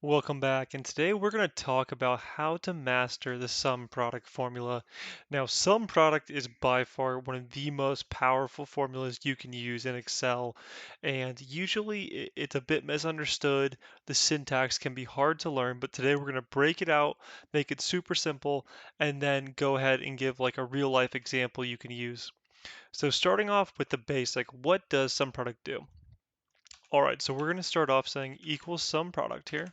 Welcome back, and today we're going to talk about how to master the sum product formula. Now, sum product is by far one of the most powerful formulas you can use in Excel, and usually it's a bit misunderstood. The syntax can be hard to learn, but today we're going to break it out, make it super simple, and then go ahead and give like a real life example you can use. So starting off with the basic, what does sum product do? All right, so we're going to start off saying equals sum product here.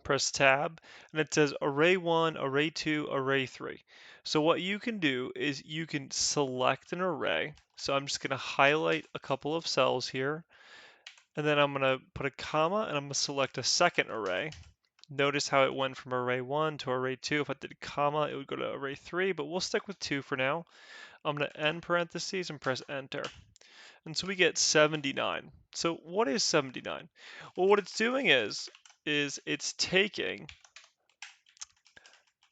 Press tab, and it says array 1, array 2, array 3. So what you can do is you can select an array. So I'm just going to highlight a couple of cells here, and then I'm going to put a comma, and I'm going to select a second array. Notice how it went from array 1 to array 2. If I did a comma, it would go to array 3, but we'll stick with 2 for now. I'm going to end parentheses and press enter. And so we get 79. So what is 79? Well, what it's doing is it's taking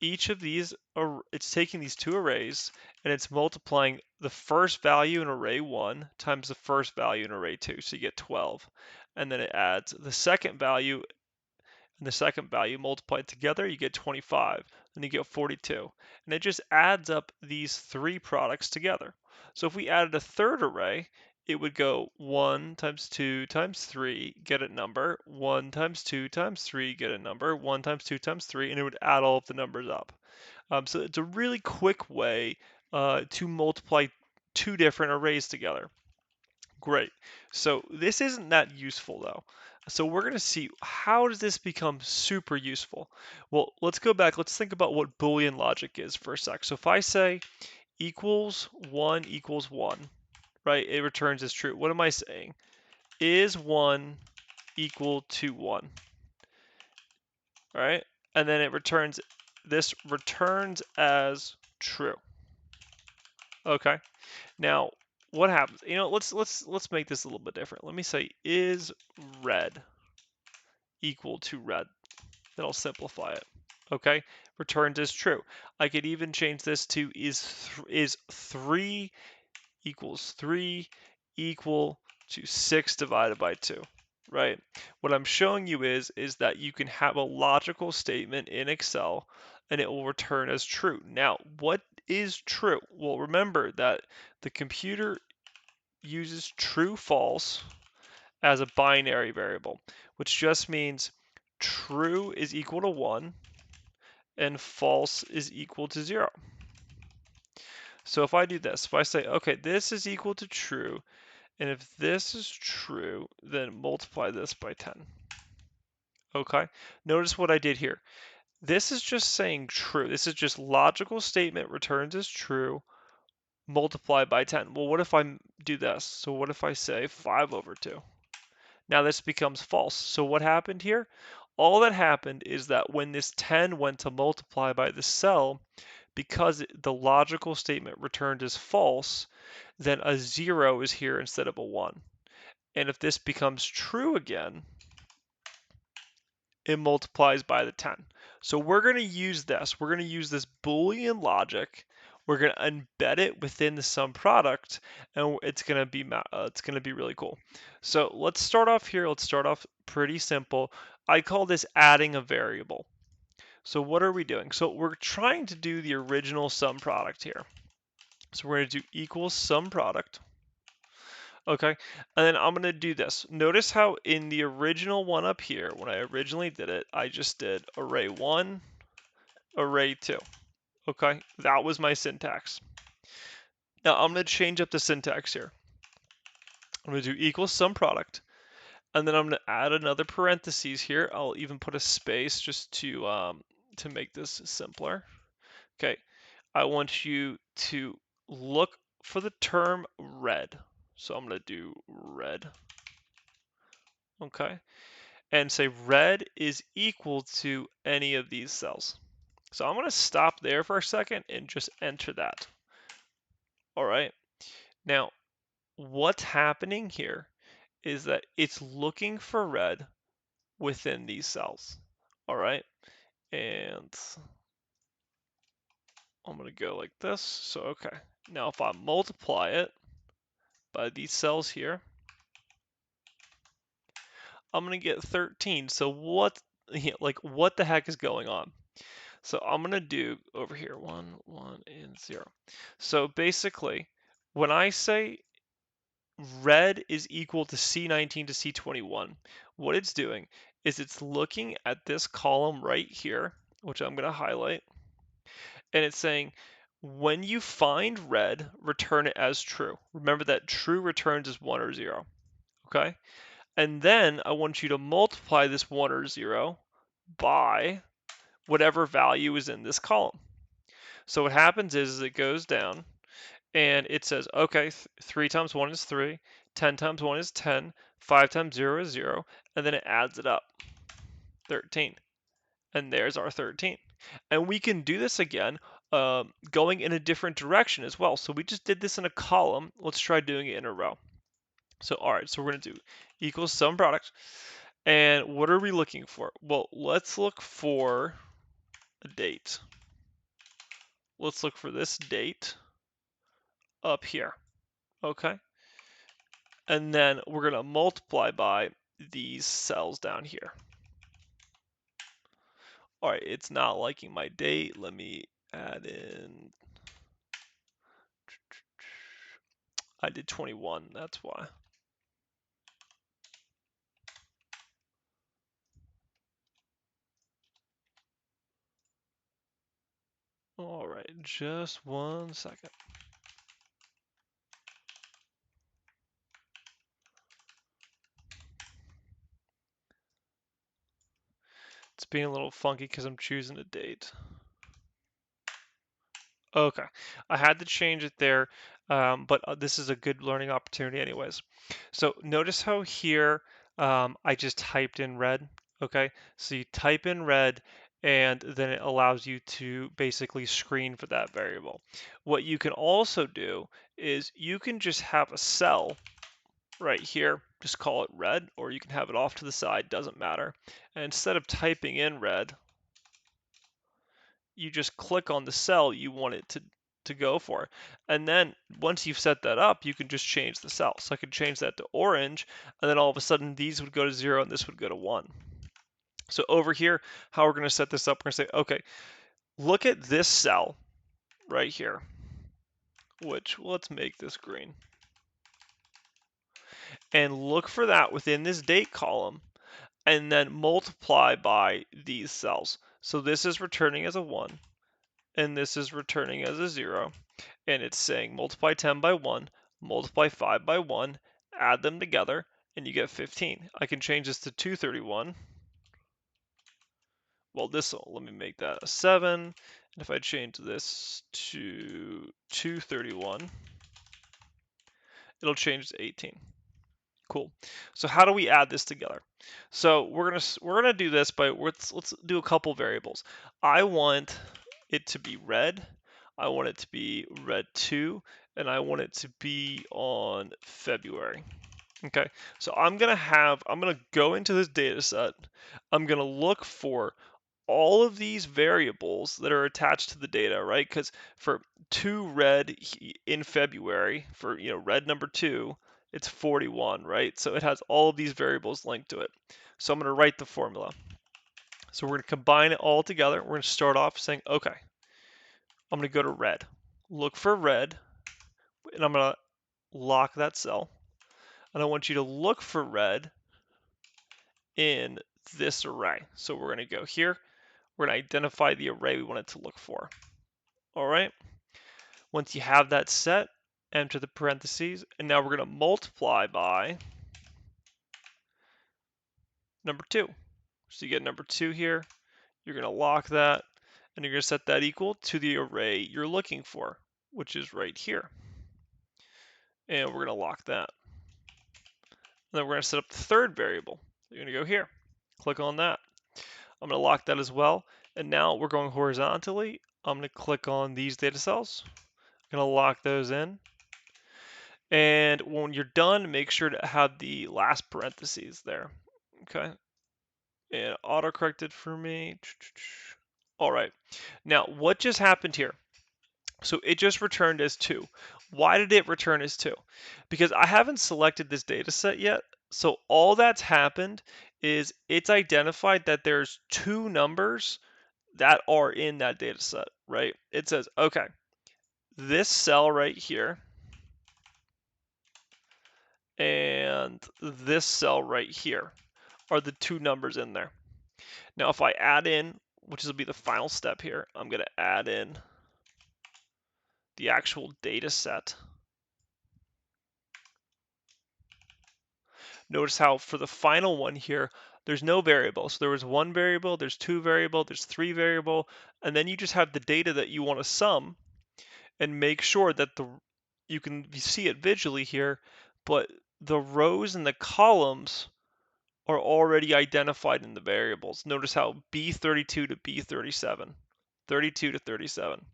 each of these, it's taking these two arrays and it's multiplying the first value in array 1 times the first value in array 2. So you get 12. And then it adds the second value and the second value multiplied together, you get 25. Then you get 42. And it just adds up these three products together. So if we added a third array, it would go 1 times 2 times 3, get a number, 1 times 2 times 3, get a number, 1 times 2 times 3, and it would add all of the numbers up. So it's a really quick way to multiply two different arrays together. Great. So this isn't that useful though. So we're going to see how does this become super useful. Well, let's go back. Let's think about what Boolean logic is for a sec. So if I say equals 1 equals 1, right, it returns as true. What am I saying? Is 1 equal to 1? All right. And then this returns as true. Okay. Now, what happens? Let's make this a little bit different. Let me say is red equal to red. Then I'll simplify it. Okay, returns as true. I could even change this to is 3 equals 3 equal to 6 divided by 2, right? What I'm showing you is that you can have a logical statement in Excel and it will return as true. Now, what is true? Well, remember that the computer uses true false as a binary variable, which just means true is equal to 1 and false is equal to 0. So if I do this, if I say, okay, this is equal to true, and if this is true, then multiply this by 10. Okay, notice what I did here. This is just saying true. This is just logical statement returns as true, multiplied by 10. Well, what if I do this? So what if I say 5 over 2? Now this becomes false. So what happened here? All that happened is that when this 10 went to multiply by the cell, because the logical statement returned as false, then a 0 is here instead of a 1. And if this becomes true again, it multiplies by the 10. So we're going to use this. We're going to use this Boolean logic. We're going to embed it within the sum product, and it's going to be really cool. So let's start off here. Let's start off pretty simple. I call this adding a variable. So what are we doing? So we're trying to do the original sum product here. So we're going to do equals sum product. Okay, and then I'm going to do this. Notice how in the original one up here, when I originally did it, I just did array 1, array 2. Okay, that was my syntax. Now I'm going to change up the syntax here. I'm going to do equals sum product, and then I'm going to add another parentheses here. I'll even put a space just to make this simpler. Okay, I want you to look for the term red. So I'm going to do red. Okay, and say red is equal to any of these cells. So I'm going to stop there for a second and just enter that. All right. Now, what's happening here is that it's looking for red within these cells. All right. And I'm going to go like this. So, okay. Now, if I multiply it by these cells here, I'm going to get 13. So like what the heck is going on? So I'm gonna do over here 1, 1, and 0. So basically, when I say red is equal to C19 to C21, what it's doing is it's looking at this column right here, which I'm gonna highlight, and it's saying when you find red, return it as true. Remember that true returns as 1 or 0. Okay? And then I want you to multiply this 1 or 0 by whatever value is in this column. So what happens is it goes down and it says, okay, 3 times 1 is 3, 10 times 1 is 10, 5 times 0 is 0, and then it adds it up, 13. And there's our 13. And we can do this again going in a different direction as well. So we just did this in a column. Let's try doing it in a row. So all right, so we're going to do equals sum product. And what are we looking for? Well, let's look for a date. Let's look for this date up here. Okay. And then we're going to multiply by these cells down here. All right, it's not liking my date. Let me add in. I did 21, that's why. All right, just 1 second. It's being a little funky because I'm choosing a date. Okay, I had to change it there, but this is a good learning opportunity anyways. So notice how here I just typed in red, okay? So you type in red and then it allows you to basically screen for that variable. What you can also do is you can just have a cell right here, just call it red, or you can have it off to the side, doesn't matter. And instead of typing in red, you just click on the cell you want it to go for. And then once you've set that up, you can just change the cell. So I could change that to orange, and then all of a sudden these would go to 0 and this would go to 1. So over here, how we're going to set this up, we're going to say, okay, look at this cell right here, which let's make this green. And look for that within this date column, and then multiply by these cells. So this is returning as a 1, and this is returning as a 0. And it's saying multiply 10 by 1, multiply 5 by 1, add them together, and you get 15. I can change this to 231. Well, let me make that a 7. And if I change this to 231, it'll change to 18. Cool. So how do we add this together? So we're gonna do this by let's do a couple variables. I want it to be red. I want it to be red 2, and I want it to be on February. Okay. So I'm gonna go into this data set. I'm gonna look for all of these variables that are attached to the data, right? Because for 2 red in February, for red number 2, it's 41, right? So it has all of these variables linked to it. So I'm going to write the formula. So we're going to combine it all together. We're going to start off saying, okay, I'm going to go to red. Look for red, and I'm going to lock that cell. And I want you to look for red in this array. So we're going to go here. We're going to identify the array we want it to look for. All right. Once you have that set, enter the parentheses, and now we're going to multiply by number 2. So you get number 2 here. You're going to lock that, and you're going to set that equal to the array you're looking for, which is right here. And we're going to lock that. And then we're going to set up the third variable. You're going to go here. Click on that. I'm going to lock that as well. And now we're going horizontally. I'm going to click on these data cells. I'm going to lock those in. And when you're done, make sure to have the last parentheses there. Okay. And auto-corrected for me. All right. Now, what just happened here? So it just returned as 2. Why did it return as 2? Because I haven't selected this data set yet. So all that's happened is it's identified that there's two numbers that are in that data set, right? It says, okay, this cell right here and this cell right here are the two numbers in there. Now, if I add in, which will be the final step here, I'm going to add in the actual data set. Notice how for the final one here, there's no variable. So there was one variable, there's two variable, there's three variable, and then you just have the data that you want to sum and make sure that you can see it visually here, but the rows and the columns are already identified in the variables. Notice how B32 to B37, 32 to 37,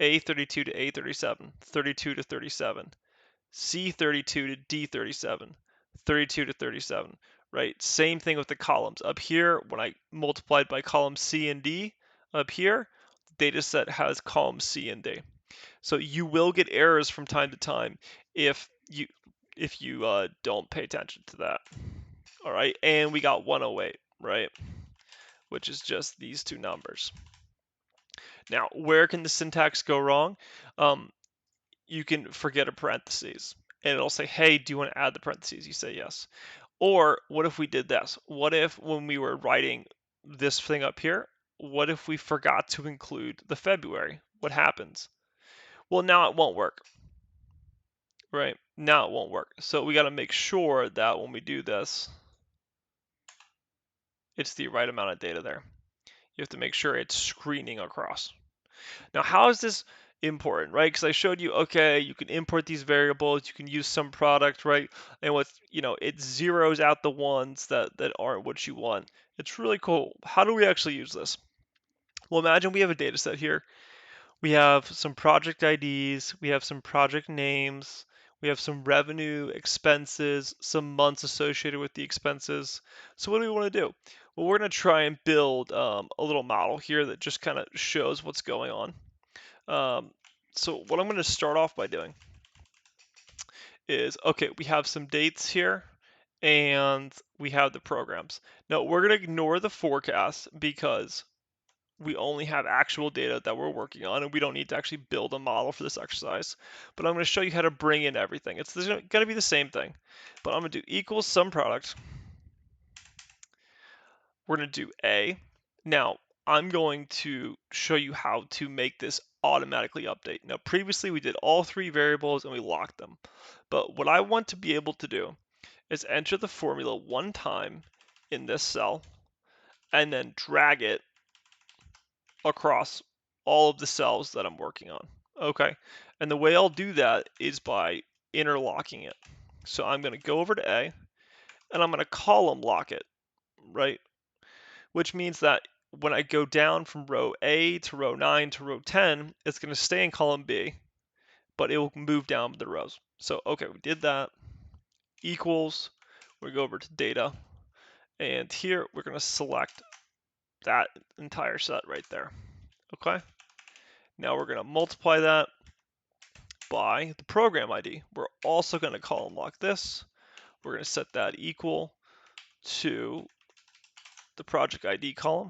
A32 to A37, 32 to 37, C32 to D37, 32 to 37, right? Same thing with the columns. Up here, when I multiplied by column C and D, up here, the data set has column C and D. So you will get errors from time to time if you don't pay attention to that. All right, and we got 108, right? Which is just these two numbers. Now, where can the syntax go wrong? You can forget a parentheses, and it'll say, hey, do you want to add the parentheses? You say yes. Or what if we did this? What if when we were writing this thing up here, what if we forgot to include the February? What happens? Well, now it won't work, right? Now it won't work. So we got to make sure that when we do this, it's the right amount of data there. You have to make sure it's screening across. Now, how is this important, right? Because I showed you, okay, you can import these variables, you can use Sumproduct, right? And it zeroes out the ones that aren't what you want. It's really cool. How do we actually use this? Well, imagine we have a data set here. We have some project IDs, we have some project names, we have some revenue, expenses, some months associated with the expenses. So what do we want to do? Well, we're going to try and build a little model here that just kind of shows what's going on. So what I'm going to start off by doing is, okay, we have some dates here and we have the programs. Now we're going to ignore the forecast because we only have actual data that we're working on and we don't need to actually build a model for this exercise. But I'm going to show you how to bring in everything. It's going to be the same thing, but I'm going to do equals Sumproduct. We're going to do A. Now, I'm going to show you how to make this automatically update. Now, previously we did all three variables and we locked them. But what I want to be able to do is enter the formula one time in this cell and then drag it across all of the cells that I'm working on. Okay. And the way I'll do that is by interlocking it. So I'm going to go over to A and I'm going to column lock it, right? Which means that when I go down from row A to row 9 to row 10, it's going to stay in column B, but it will move down the rows. So, okay, we did that. Equals, we go over to data, and here we're going to select that entire set right there. Okay, now we're going to multiply that by the program ID. We're also going to column lock this. We're going to set that equal to the project ID column.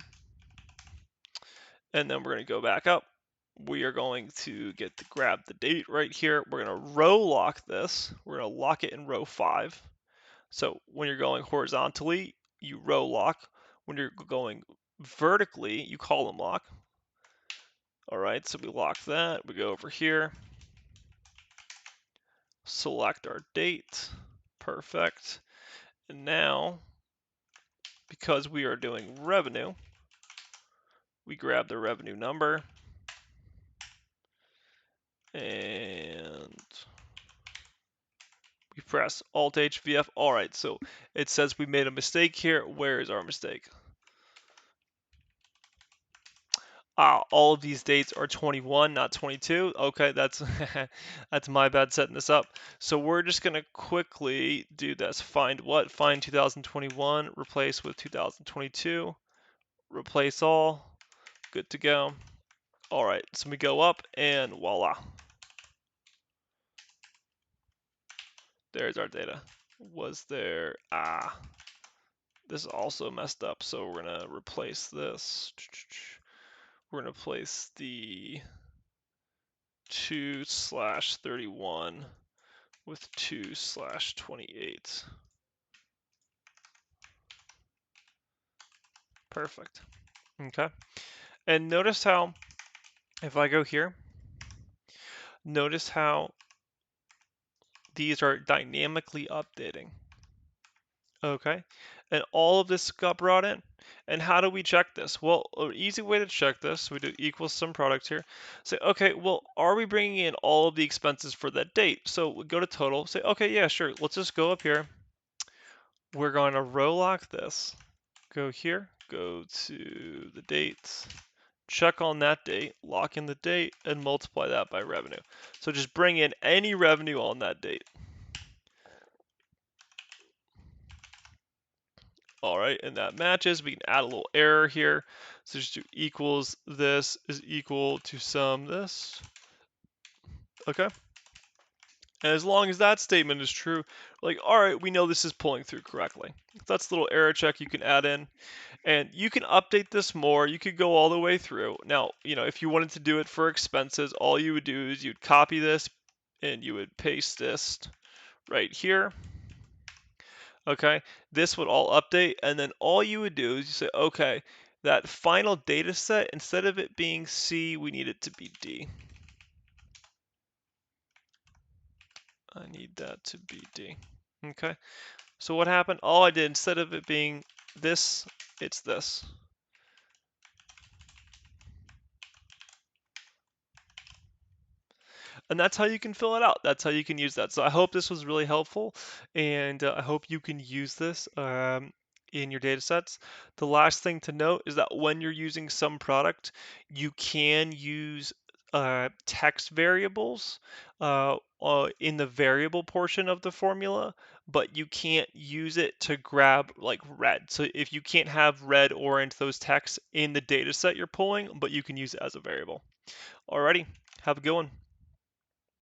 And then we're going to go back up. We are going to grab the date right here. We're going to row lock this. We're going to lock it in row 5. So when you're going horizontally, you row lock. When you're going vertically, you column lock. All right, so we lock that. We go over here, select our date. Perfect. And now, because we are doing revenue, we grab the revenue number and we press Alt H VF. All right, so it says we made a mistake here. Where is our mistake? All of these dates are 21, not 22. Okay, that's that's my bad setting this up. So we're just gonna quickly do this. Find what? Find 2021, replace with 2022, replace all. Good to go. All right, so we go up and voila. There's our data. Was there, This is also messed up, so we're gonna replace this. We're gonna place the 2/31 with 2/28. Perfect. Okay. And notice how, if I go here, notice how these are dynamically updating. Okay. And all of this got brought in. And how do we check this? Well, an easy way to check this, we do equals Sumproduct here. Say, okay, well, are we bringing in all of the expenses for that date? So we go to total, say, okay, yeah, sure. Let's just go up here. We're going to row lock this. Go here, go to the dates, check on that date, lock in the date, and multiply that by revenue. So just bring in any revenue on that date. All right, and that matches. We can add a little error here. So just do equals this is equal to sum this. Okay. And as long as that statement is true, like, all right, we know this is pulling through correctly. That's a little error check you can add in. And you can update this more. You could go all the way through. Now, if you wanted to do it for expenses, all you would do is you'd copy this and you would paste this right here. Okay, this would all update, and then all you would do is you say, okay, that final data set, instead of it being C, we need it to be D. I need that to be D. Okay, so what happened? All I did, instead of it being this, it's this. And that's how you can fill it out. That's how you can use that. So I hope this was really helpful, and I hope you can use this in your data sets. The last thing to note is that when you're using Sumproduct, you can use text variables in the variable portion of the formula, but you can't use it to grab like red. So if you can't have red or into those texts in the data set you're pulling, but you can use it as a variable. Alrighty, have a good one.